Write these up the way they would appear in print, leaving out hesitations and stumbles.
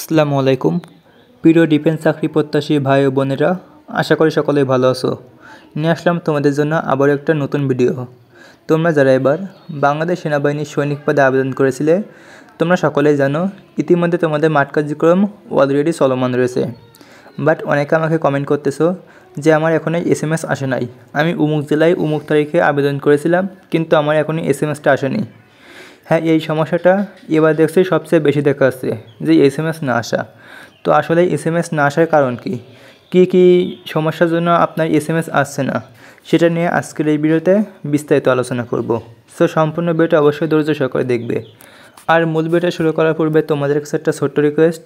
আসসালামু আলাইকুম প্রিয় ডিফেন্স চাকরি প্রত্যাশী ভাই ও বোনেরা, আশা করি সকলেই ভালো আছো। নিয়ে আসলাম তোমাদের জন্য আবার একটা নতুন ভিডিও। তোমরা যারা এবার বাংলাদেশ সেনাবাহিনীর সৈনিক পদে আবেদন করেছিলে, তোমরা সকলেই জানো ইতিমধ্যে তোমাদের মাঠ কার্যক্রম অলরেডি চলমান রয়েছে। বাট অনেকে আমাকে কমেন্ট করতেছো যে আমার এখনই SMS আসে নাই, আমি অমুক জেলায় অমুক তারিখে আবেদন করেছিলাম কিন্তু আমার এখনই SMSটা আসেনি। হ্যাঁ, এই সমস্যাটা এবার দেখছি সবচেয়ে বেশি দেখা যাচ্ছে যে SMS না আসা। তো আসলে SMS না আসার কারণ কি কি সমস্যার জন্য আপনার SMS আসছে না, সেটা নিয়ে আজকের এই ভিডিওতে বিস্তারিত আলোচনা করব। সো সম্পূর্ণ ভিডিওটা অবশ্যই ধৈর্য সহকারে দেখবে। আর মূল ভিডিওটা শুরু করার পূর্বে তোমাদের কাছে একটা ছোট্ট রিকোয়েস্ট,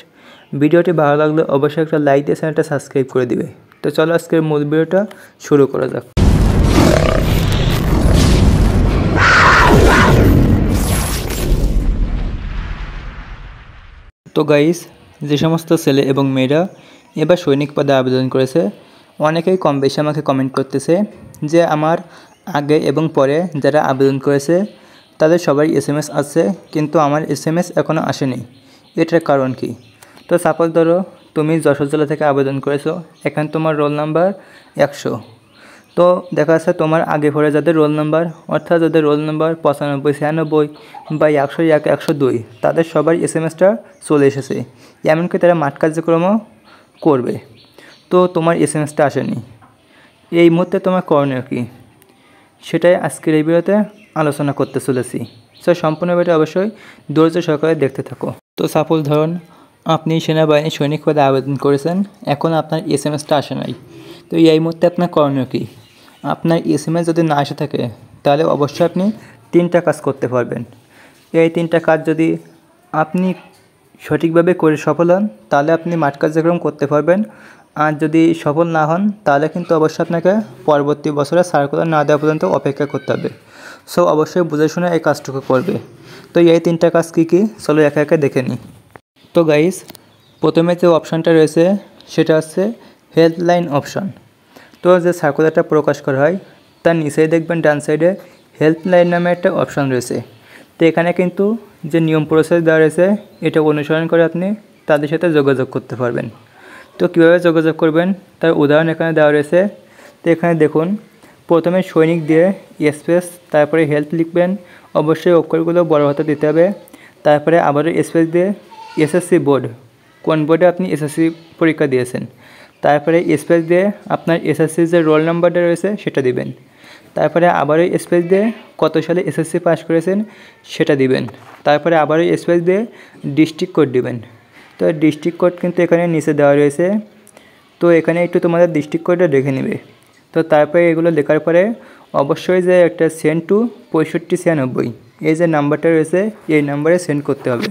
ভিডিওটি ভালো লাগলে অবশ্যই একটা লাইক দিয়ে চ্যানেলটা সাবস্ক্রাইব করে দিবে। তো চলো আজকের মূল ভিডিওটা শুরু করা যাক। তো গাইস, যে সমস্ত ছেলে এবং মেয়েরা এবার সৈনিক পদে আবেদন করেছে, অনেকেই কম বেশি আমাকে কমেন্ট করতেছে যে আমার আগে এবং পরে যারা আবেদন করেছে তাদের সবাই SMS আসছে কিন্তু আমার SMS এখনও আসেনি। এটার কারণ কি? তো সাপোজ ধরো তুমি যশোর জেলা থেকে আবেদন করেছো, এখানে তোমার রোল নাম্বার 100। তো দেখা যাচ্ছে তোমার আগে পরে যাদের রোল নাম্বার, অর্থাৎ যাদের রোল নাম্বার 95, 96 বা 101, 102, তাদের সবার SMSটা চলে এসেছে, এমনকি তারা মাঠ কার্যক্রমও করবে। তো তোমার SMSটা আসেনি, এই মুহূর্তে তোমার করণীয় কী, সেটাই আজকের এই ভিডিওতে আলোচনা করতে চলেছি। সো সম্পূর্ণ ভিডিও অবশ্যই ধৈর্য সহকারে দেখতে থাকো। তো সাপোজ ধরুন আপনি সেনাবাহিনীর সৈনিক পদে আবেদন করেছেন, এখন আপনার SMSটা আসে নাই। তো এই মুহূর্তে আপনার করণীয় কী? আপনার SMS যদি না এসে থাকে তাহলে অবশ্যই আপনি 3টা কাজ করতে পারবেন। এই 3টা কাজ যদি আপনি সঠিকভাবে করে সফল হন তাহলে আপনি মাঠ কার্যক্রম করতে পারবেন। আর যদি সফল না হন তাহলে কিন্তু অবশ্যই আপনাকে পরবর্তী বছরে সার্কুলার না দেওয়া পর্যন্ত অপেক্ষা করতে হবে। সো অবশ্যই বুঝে শুনে এই কাজটুকু করবে। তো এই 3টা কাজ কী চলো একে একে দেখে নিই। তো গাইস, প্রথমে যে অপশানটা রয়েছে সেটা হচ্ছে হেল্পলাইন অপশান। তো যে সার্কুলারটা প্রকাশ করা হয় তার নিচেই দেখবেন ডান সাইডে হেল্পলাইন নামে একটা অপশান রয়েছে। তো এখানে কিন্তু যে নিয়ম প্রসেস দেওয়া রয়েছে এটা অনুসরণ করে আপনি তাদের সাথে যোগাযোগ করতে পারবেন। তো কীভাবে যোগাযোগ করবেন তার উদাহরণ এখানে দেওয়া রয়েছে। তো এখানে দেখুন, প্রথমে সৈনিক দিয়ে স্পেস, তারপরে হেল্প লিখবেন, অবশ্যই অক্ষরগুলো বড় হাতে দিতে হবে। তারপরে আবারও স্পেস দিয়ে SSC বোর্ড, কোন বোর্ডে আপনি SSC পরীক্ষা দিয়েছেন, তারপরে স্পেস দিয়ে আপনার SSCর যে রোল নাম্বারটা রয়েছে সেটা দিবেন। তারপরে আবারও স্পেস দিয়ে কত সালে SSC পাস করেছেন সেটা দিবেন। তারপরে আবারও স্পেস দিয়ে ডিস্ট্রিক্ট কোড দিবেন। তো ডিস্ট্রিক্ট কোড কিন্তু এখানে নিচে দেওয়া রয়েছে। তো এখানে একটু তোমাদের ডিস্ট্রিক্ট কোডটা দেখে নেবে। তো তারপরে এগুলো লেখার পরে অবশ্যই যে একটা সেন্ড টু 6596 এই যে নাম্বারটা রয়েছে এই নাম্বারে সেন্ড করতে হবে।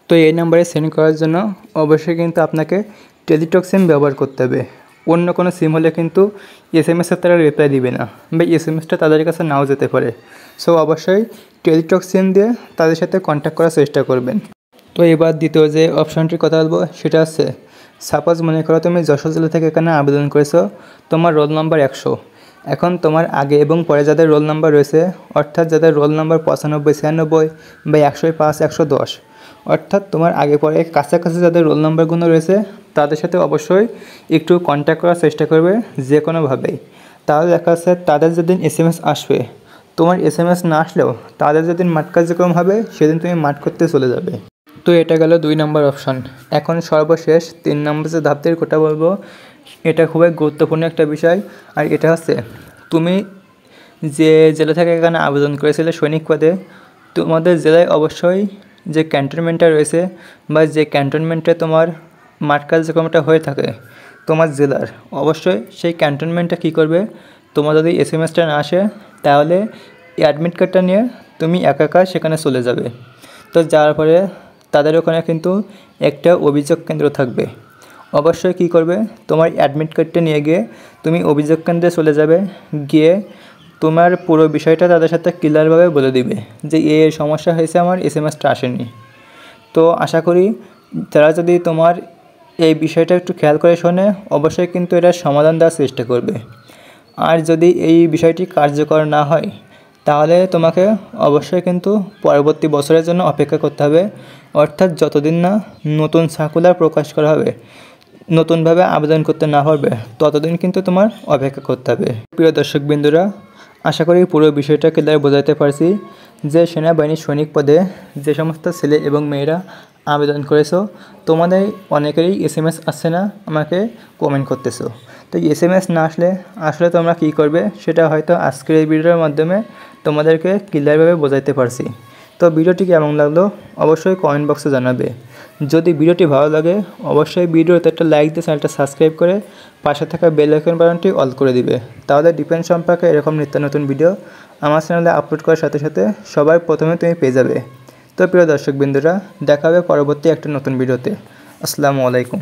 তো এই নাম্বারে সেন্ড করার জন্য অবশ্যই কিন্তু আপনাকে টেলিটক সিম ব্যবহার করতে হবে। অন্য কোনো সিম হলে কিন্তু SMS-এর তারা রিপ্লাই দিবে না বা SMS-টা তাদের কাছে নাও যেতে পারে। সো অবশ্যই টেলিটক সিম দিয়ে তাদের সাথে কন্ট্যাক্ট করার চেষ্টা করবেন। তো এবার দ্বিতীয় যে অপশানটির কথা বলবো সেটা হচ্ছে, সাপোজ মনে করো তুমি যশোর জেলা থেকে এখানে আবেদন করেছো, তোমার রোল নাম্বার 100। এখন তোমার আগে এবং পরে যাদের রোল নাম্বার রয়েছে, অর্থাৎ যাদের রোল নাম্বার 95, 96 বা 105, 110, অর্থাৎ তোমার আগে পরে কাছাকাছি যাদের রোল নাম্বারগুলো রয়েছে তাদের সাথে অবশ্যই একটু কন্ট্যাক্ট করার চেষ্টা করবে যে কোনোভাবেই। তাহলে দেখা যাচ্ছে তাদের যেদিন SMS আসবে, তোমার SMS না আসলেও তাদের যেদিন মাঠ কার্যক্রম হবে সেদিন তুমি মাঠ করতে চলে যাবে। তো এটা গেল 2 নম্বর অপশান। এখন সর্বশেষ 3 নম্বর যে ধাপটির কথা বলবো, এটা খুবই গুরুত্বপূর্ণ একটা বিষয়। আর এটা হচ্ছে, তুমি যে জেলা থেকে এখানে আবেদন করেছিলে সৈনিক পদে, তোমাদের জেলায় অবশ্যই যে ক্যান্টনমেন্টটা রয়েছে বা যে ক্যান্টনমেন্টে তোমার মাঠ কার্যক্রমটা হয়ে থাকে তোমার জেলার, অবশ্যই সেই ক্যান্টনমেন্টটা কী করবে, তোমার যদি SMS-টা না আসে তাহলে অ্যাডমিট কার্ডটা নিয়ে তুমি একা সেখানে চলে যাবে। তো যাওয়ার পরে তাদের ওখানে কিন্তু একটা অভিযোগ কেন্দ্র থাকবে। অবশ্যই কী করবে, তোমার অ্যাডমিট কার্ডটা নিয়ে গিয়ে তুমি অভিযোগ কেন্দ্রে চলে যাবে, গিয়ে তোমার পুরো বিষয়টা তাদের সাথে ক্লিয়ারভাবে বলে দিবে যে এই সমস্যা হয়েছে, আমার SMS-টা আসেনি। তো আশা করি তারা যদি তোমার এই বিষয়টা একটু খেয়াল করে শোনে, অবশ্যই কিন্তু এটার সমাধান দেওয়ার চেষ্টা করবে। আর যদি এই বিষয়টি কার্যকর না হয় তাহলে তোমাকে অবশ্যই কিন্তু পরবর্তী বছরের জন্য অপেক্ষা করতে হবে, অর্থাৎ যতদিন না নতুন সার্কুলার প্রকাশ করা হবে, নতুনভাবে আবেদন করতে না পারবে, ততদিন কিন্তু তোমার অপেক্ষা করতে হবে। প্রিয় দর্শকবৃন্দুরা, আশা করি পুরো বিষয়টা ক্লিয়ার বোঝাতে পারছি যে সেনাবাহিনীর সৈনিক পদে যে সমস্ত ছেলে এবং মেয়েরা আবেদন করেছো, তোমাদের অনেকেরই SMS আসছে না, আমাকে কমেন্ট করতেছো। তো SMS না আসলে তোমরা কী করবে সেটা হয়তো আজকের এই ভিডিওর মাধ্যমে তোমাদেরকে ক্লিয়ারভাবে বোঝাইতে পারছি। তো ভিডিওটি কেমন লাগলো অবশ্যই কমেন্ট বক্সে জানাবে। যদি ভিডিওটি ভালো লাগে অবশ্যই ভিডিওতে একটা লাইক দিয়ে চ্যানেলটা সাবস্ক্রাইব করে পাশে থাকা বেল আইকন বাটনটি অল করে দিবে। তাহলে ডিফেন্স সম্পর্কে এরকম নিত্য নতুন ভিডিও আমার চ্যানেলে আপলোড করার সাথে সাথে সবার প্রথমে তুমি পেয়ে যাবে। তো প্রিয় দর্শকবৃন্দুরা, দেখা হবে পরবর্তী একটা নতুন ভিডিওতে। আসসালামু আলাইকুম।